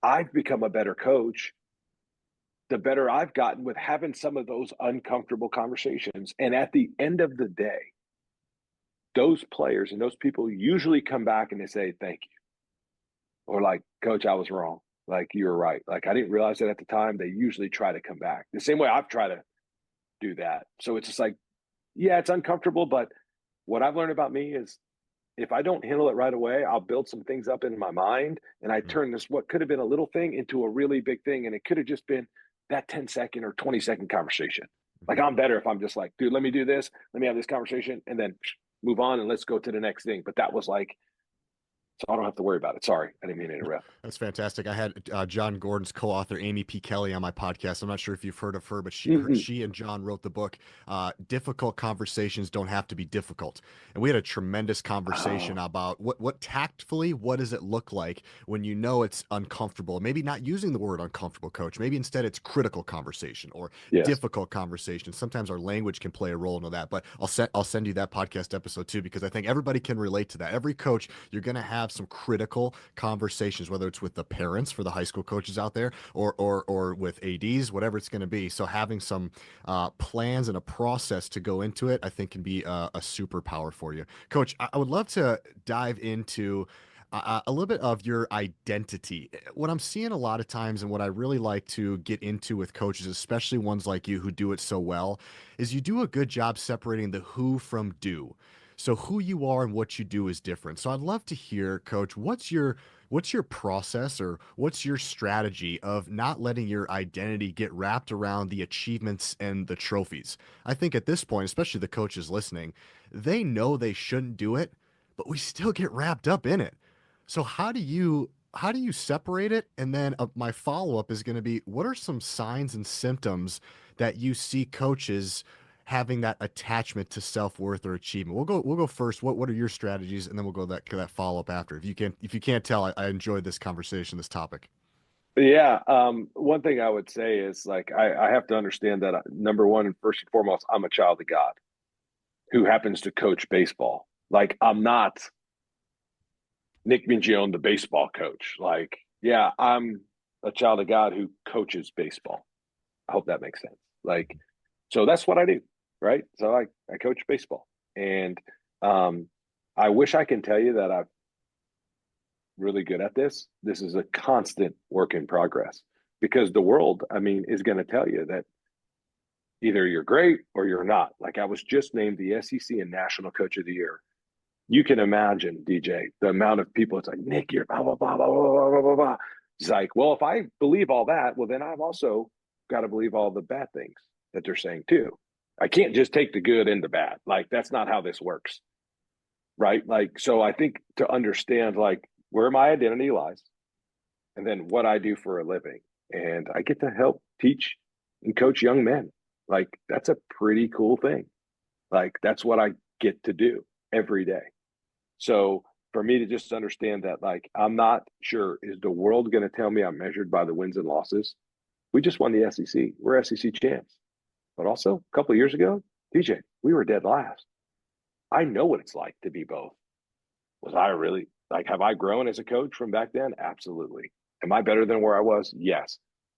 I've become a better coach, the better I've gotten with having some of those uncomfortable conversations. And at the end of the day, those players and those people usually come back and they say, thank you. Or like, coach, I was wrong. Like, you were right. Like, I didn't realize that at the time. They usually try to come back the same way I've tried to do that. So it's just like, yeah, it's uncomfortable. But what I've learned about me is if I don't handle it right away, I'll build some things up in my mind and I turn this, what could have been a little thing, into a really big thing. And it could have just been that 10-second or 20-second conversation. Like, I'm better if I'm just like, dude, let me do this. Let me have this conversation and then move on and let's go to the next thing. But that was like, so I don't have to worry about it. Sorry, I didn't mean to interrupt. That's fantastic. I had John Gordon's co-author Amy P. Kelly on my podcast. I'm not sure if you've heard of her, but Mm-hmm. she and John wrote the book "Difficult Conversations Don't Have to Be Difficult," and we had a tremendous conversation Oh, about what tactfully, what does it look like when you know it's uncomfortable? Maybe not using the word uncomfortable, coach. Maybe instead it's critical conversation or yes. difficult conversation. Sometimes our language can play a role into that. But I'll send you that podcast episode too, because I think everybody can relate to that. Every coach, you're going to have some critical conversations, whether it's with the parents for the high school coaches out there, or with ads, whatever it's going to be. So having some plans and a process to go into it, I think, can be a superpower for you, coach. I would love to dive into a little bit of your identity. What I'm seeing a lot of times, and what I really like to get into with coaches, especially ones like you who do it so well, is you do a good job separating the who from do. So who you are and what you do is different. So I'd love to hear, coach, what's your process, or what's your strategy of not letting your identity get wrapped around the achievements and the trophies? I think at this point, especially the coaches listening, they know they shouldn't do it, but we still get wrapped up in it. So how do you separate it? And then my follow up is going to be, what are some signs and symptoms that you see coaches having that attachment to self worth or achievement? We'll go first. What are your strategies, and then we'll go that follow up after. If you can't tell, I enjoyed this conversation, this topic. Yeah. One thing I would say is like, I have to understand that number one, and first and foremost, I'm a child of God who happens to coach baseball. Like, I'm not Nick Mingione, the baseball coach. Like, yeah, I'm a child of God who coaches baseball. I hope that makes sense. Like, so that's what I do, right? So I coach baseball. And um, I wish I can tell you that I'm really good at this. This is a constant work in progress because the world, I mean, is going to tell you that either you're great or you're not. Like, I was just named the SEC and National Coach of the Year. You can imagine, DJ, the amount of people. It's like, Nick, you're blah blah blah blah blah blah blah blah. It's like, well, if I believe all that, well, then I've also got to believe all the bad things that they're saying too. I can't just take the good and the bad. Like, that's not how this works, right? Like, so I think to understand like where my identity lies, and then what I do for a living, and I get to help teach and coach young men. Like, that's a pretty cool thing. Like, that's what I get to do every day. So for me to just understand that, like, I'm not sure, is the world going to tell me I'm measured by the wins and losses? We just won the SEC. We're SEC champs. But also, a couple of years ago, TJ, we were dead last. I know what it's like to be both. Was I really, like, have I grown as a coach from back then? Absolutely. Am I better than where I was? Yes.